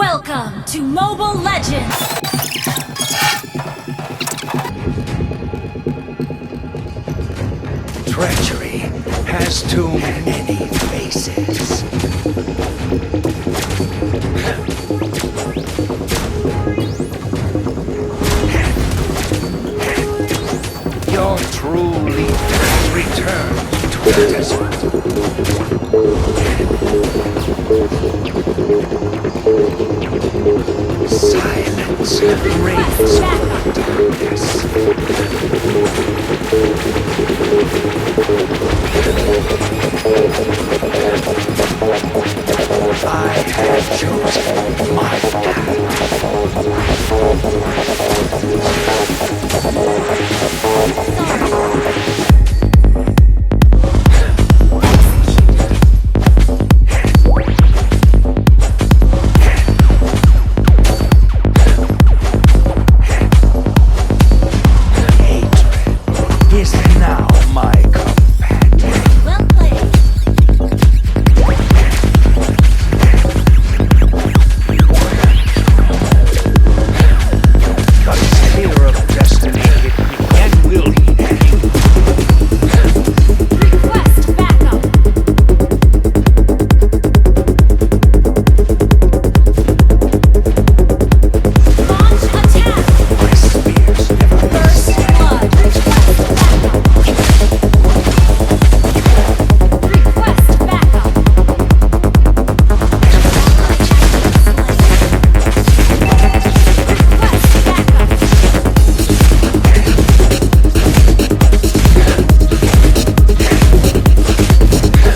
Welcome to Mobile Legends! Treachery has too many faces. Your true leader has returned to the desert. Silence reigns over darkness. I have chosen my is now my companion. Well played. The spear of destiny hit me and will hit you. Request backup. Launch attack. My spears never miss. First blood. Request backup. Request backup.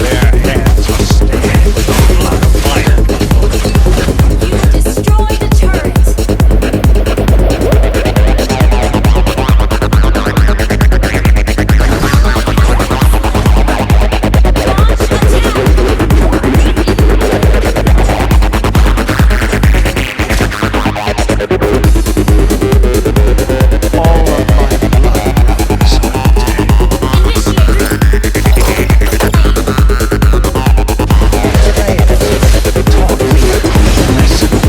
Their hands are stained with the blood of my people. You destroy the turret. Launch attack. All of my blood is Initiate. taught me a lesson.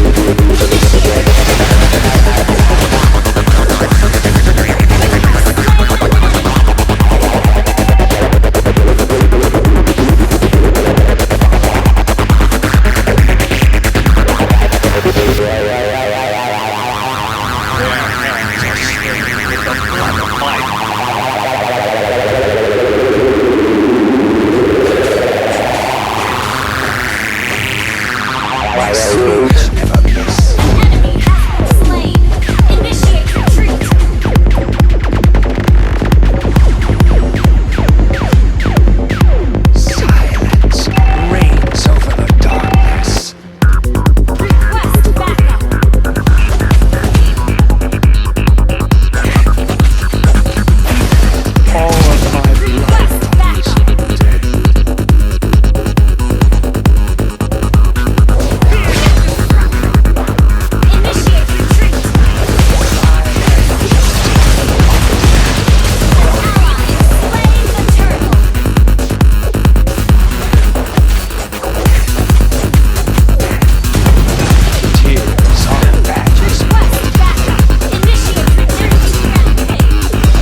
Their hands are stained with the blood of my people. My spears never miss. Enemy has been slain. Initiate retreat. Silence reigns over the darkness. Request backup. All of my Request blood is backup. dead. Initiate retreat. Ally slain the turtle. Tears are badges. Request backup. Initiate retreat. Rampage.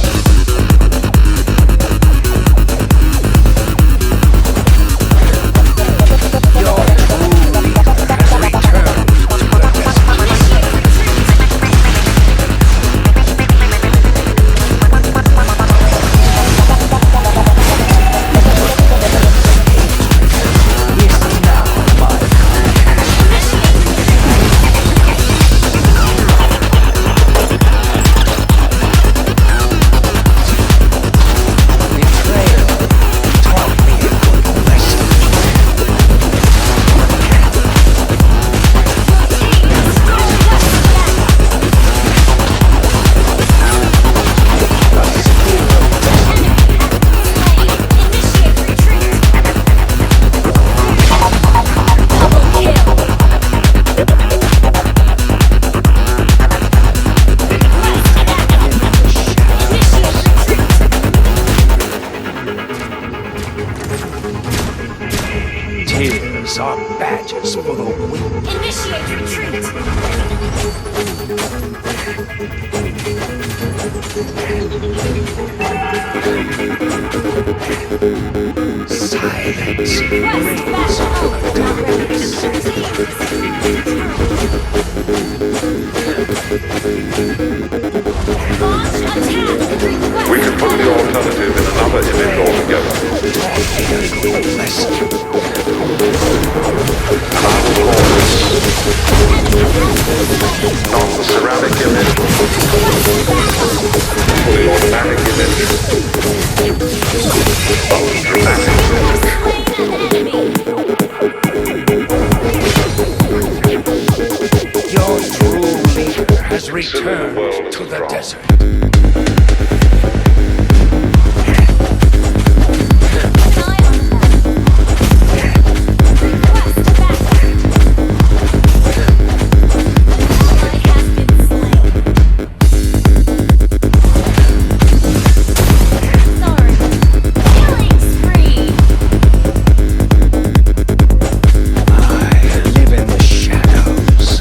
Your true leader has returned to the desert. Initiate retreat. Is now my betrayal taught me a good lesson. The spear of Initiate retreat. Double kill. Request backup. Initiate retreat. tears These are badges for the weak. Initiate retreat. Silence Request reigns battle over the not ready. darkness. Launch attack. Request We can put the alternative in another image altogether. Listen, And I will call this not the ceramic image, the automatic image, but the dramatic image. slain an enemy. your true leader has Consider the world returned as to a the drama. desert. An eye on the map. Request backup. An ally has been slain. Sorry. Killing spree. I live in the shadows.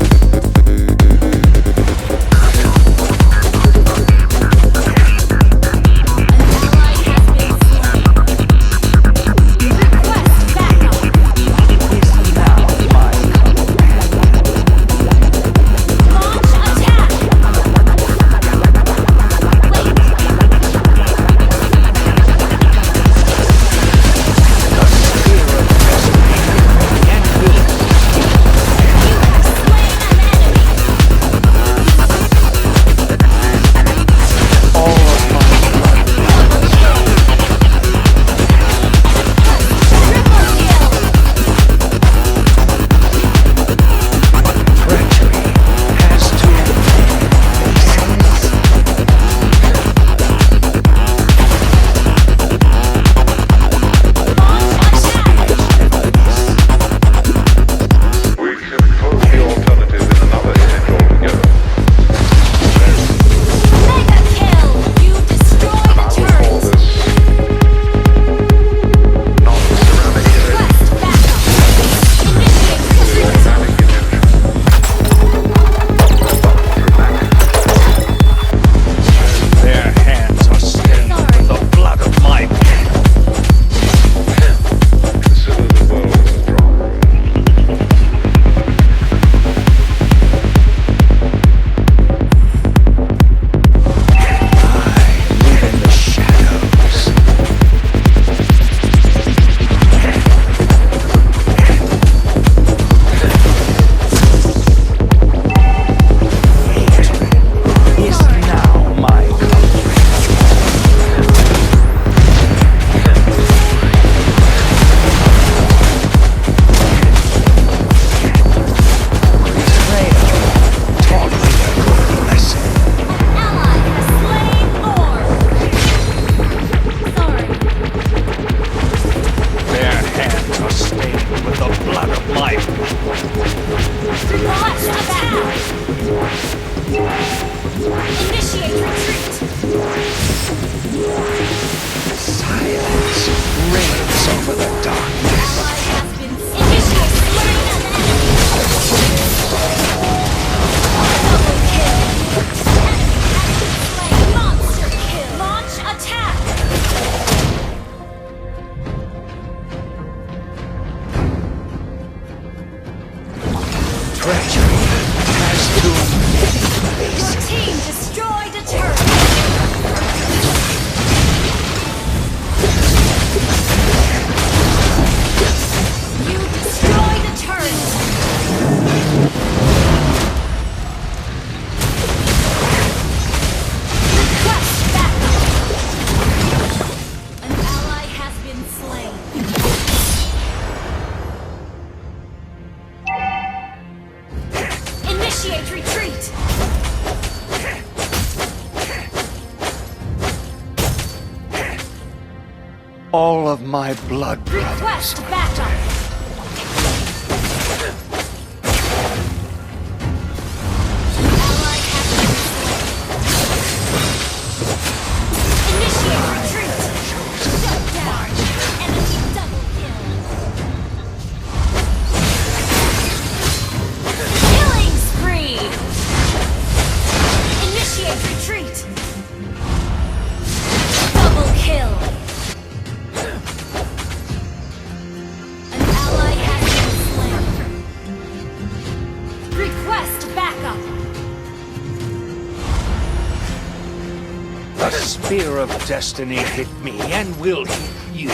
All of my blood brothers. Request backup. Ally has been slain. Initiate retreat. Shut down. Enemy double kill. spear of destiny hit me and will hit you.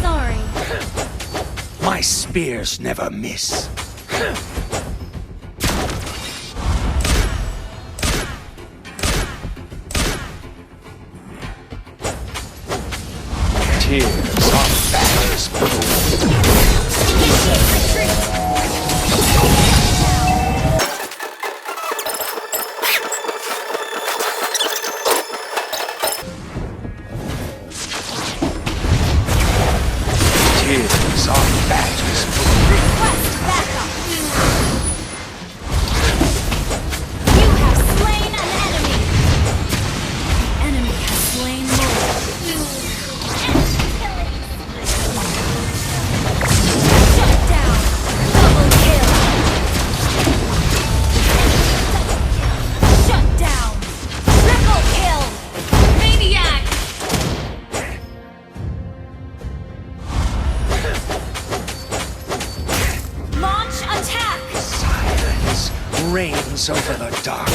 Sorry. My spears never miss. Tears are bad as blue. Initiate retreat. Tears are bad as blue. Request backup. You have slain an enemy. The enemy has slain more. Shut down. Double kill. Shut down. Triple kill. Maniac. Launch attack. Silence reigns over the dark